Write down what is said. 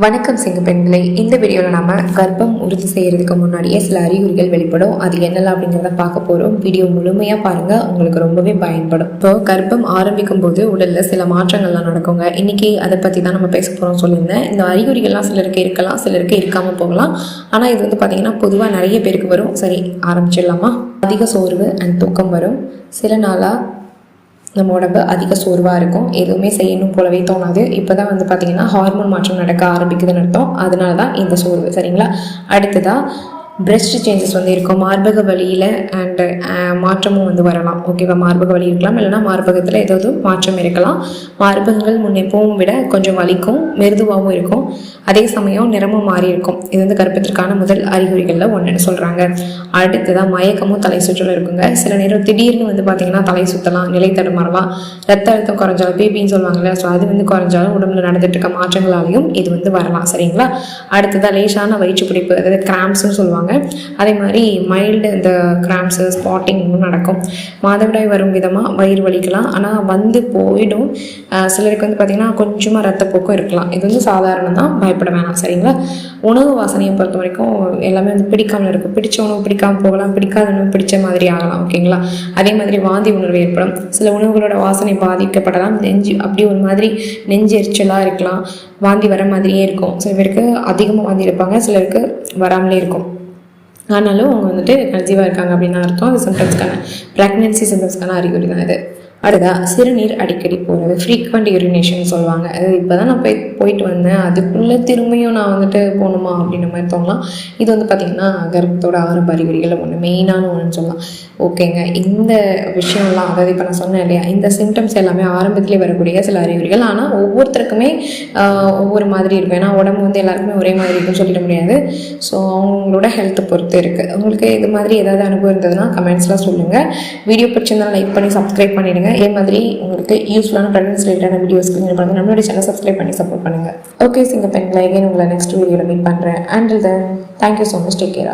வணக்கம் சிங்க பெண்களை. இந்த வீடியோவில் நம்ம கர்ப்பம் உறுதி செய்கிறதுக்கு முன்னாடியே சில அறிகுறிகள் வெளிப்படும். அது என்னெல்லாம் அப்படிங்கிறத பார்க்க போகிறோம். வீடியோ முழுமையாக பாருங்கள், உங்களுக்கு ரொம்பவே பயன்படும். இப்போ கர்ப்பம் ஆரம்பிக்கும் போது உடலில் சில மாற்றங்கள்லாம் நடக்குங்க. இன்றைக்கி அதை பற்றி தான் நம்ம பேச போகிறோம் சொல்லியிருந்தேன். இந்த அறிகுறிகள்லாம் சிலருக்கு இருக்கலாம், சிலருக்கு இருக்காமல் போகலாம். ஆனால் இது பார்த்திங்கன்னா பொதுவாக நிறைய பேருக்கு வரும். சரி, ஆரம்பிச்சிடலாமா? அதிக சோர்வு அண்ட் தூக்கம் வரும். சில நாளாக நம்ம உடம்பு அதிக சோர்வாக இருக்கும், எதுவுமே செய்யணும் போலவே தோணாது. இப்போ தான் பார்த்திங்கன்னா ஹார்மோன் மாற்றம் நடக்க ஆரம்பிக்குதுன்னு அர்த்தம். அதனால தான் இந்த சோர்வு. சரிங்களா? அடுத்ததாக பிரெஸ்ட் சேஞ்சஸ் இருக்கும். மார்பக வலியில் அண்டு மாற்றமும் வரலாம். ஓகேவா? மார்பக வலி இருக்கலாம், இல்லைனா மார்பகத்தில் ஏதாவது மாற்றம் இருக்கலாம். மார்பகங்கள் முன்னெப்பவும் விட கொஞ்சம் வலிக்கும், மிருதுவாகவும் இருக்கும். அதே சமயம் நிறமும் மாறி இருக்கும். இது கர்ப்பத்திற்கான முதல் அறிகுறிகளில் ஒன்றுன்னு சொல்கிறாங்க. அடுத்ததான் மயக்கமும் தலை சுற்றலும் இருக்குங்க. சில நேரம் திடீர்னு பார்த்திங்கன்னா தலை சுற்றலாம், நிலை தடுமாறலாம், ரத்த அழுத்தம் குறைஞ்சாலும், பேபின்னு சொல்லுவாங்கல்ல, ஸோ அது குறைஞ்சாலும் உடம்புல நடந்துட்டு இருக்க மாற்றங்களாலையும் இது வரலாம். சரிங்களா? அடுத்ததாக லேசான வயிற்று பிடிப்பு, அதாவது கிராம்ப்ஸ்ன்னு சொல்லுவாங்க. அதே மாதிரி மைல்டு இந்த கிராம்ப்ஸு, ஸ்பாட்டிங் நடக்கும். மாதவிடாய் வரும் விதமாக வயிறு வலிக்கலாம், ஆனால் போயிடும். சிலருக்கு பார்த்திங்கன்னா கொஞ்சமாக ரத்தப்போக்கம் இருக்கலாம். இது சாதாரணம் தான், பயப்பட வேணாம். சரிங்களா? உணவு வாசனையை பொறுத்த வரைக்கும் எல்லாமே பிடிக்காமல் இருக்கும். பிடிச்ச உணவு பிடிக்காமல் போகலாம், பிடிக்காத உணவு பிடிச்ச மாதிரி ஆகலாம். ஓகேங்களா? அதே மாதிரி வாந்தி உணர்வு ஏற்படும். சில உணவுகளோட வாசனை பாதிக்கப்படலாம். நெஞ்சு அப்படி ஒரு மாதிரி நெஞ்சு எரிச்சலாக இருக்கலாம், வாந்தி வர மாதிரியே இருக்கும். சில பேருக்கு அதிகமாக வாந்தி இருப்பாங்க, சிலருக்கு வராமலே இருக்கும். ஆனாலும் அவங்க கன்சீவாக இருக்காங்க அப்படின்னு அர்த்தம். அது சிம்டம்ஸ்க்கான ப்ரெக்னென்சி சிம்டம்ஸ்க்கான அறிகுறி தான் இது. அடுத்ததாக சிறுநீர் அடிக்கடி போகிறது, ஃப்ரீக்வெண்ட் யூரினேஷன் சொல்லுவாங்க. அது இப்போ தான் நான் போயிட்டு வந்தேன், அதுக்குள்ளே திரும்பியும் நான் போகணுமா அப்படின்ற மாதிரி தோணலாம். இது பார்த்திங்கன்னா கர்ப்பத்தோட ஆரம்ப அறிகுறிகள் ஒன்று, மெயினான ஒன்றுன்னு சொல்லலாம். ஓகேங்க, இந்த விஷயம்லாம் அதாவது இப்போ நான் சொன்னேன் இல்லையா, இந்த சிம்டம்ஸ் எல்லாமே ஆரம்பத்திலே வரக்கூடிய சில அறிகுறிகள். ஆனால் ஒவ்வொருத்தருக்குமே ஒவ்வொரு மாதிரி இருக்கும். ஏன்னா உடம்பு எல்லாருக்குமே ஒரே மாதிரி இருக்குன்னு சொல்லிட முடியாது. ஸோ அவங்களோட ஹெல்த்தை பொறுத்து இருக்குது. உங்களுக்கு இது மாதிரி ஏதாவது அனுபவம் இருந்ததுன்னா கமெண்ட்ஸ்லாம் சொல்லுங்கள். வீடியோ பிடிச்சிருந்தாலும் லைக் பண்ணி சப்ஸ்கிரைப் பண்ணிவிடுங்க. இதே மாதிரி உங்களுக்கு யூஸ்ஃபுல்லான ப்ரெக்னன்சி ரிலேட்டடான வீடியோஸ்க்கு பண்ணுங்கள். நம்மளுடைய சேனல் சப்ஸ்கிரைப் பண்ணி சப்போர்ட் பண்ணுங்கள். ஓகே சிங்க பெண்களை, உங்களை நெக்ஸ்ட் வீடியோவில் மீட் பண்ணுறேன். Until then, thank you so much. Take care.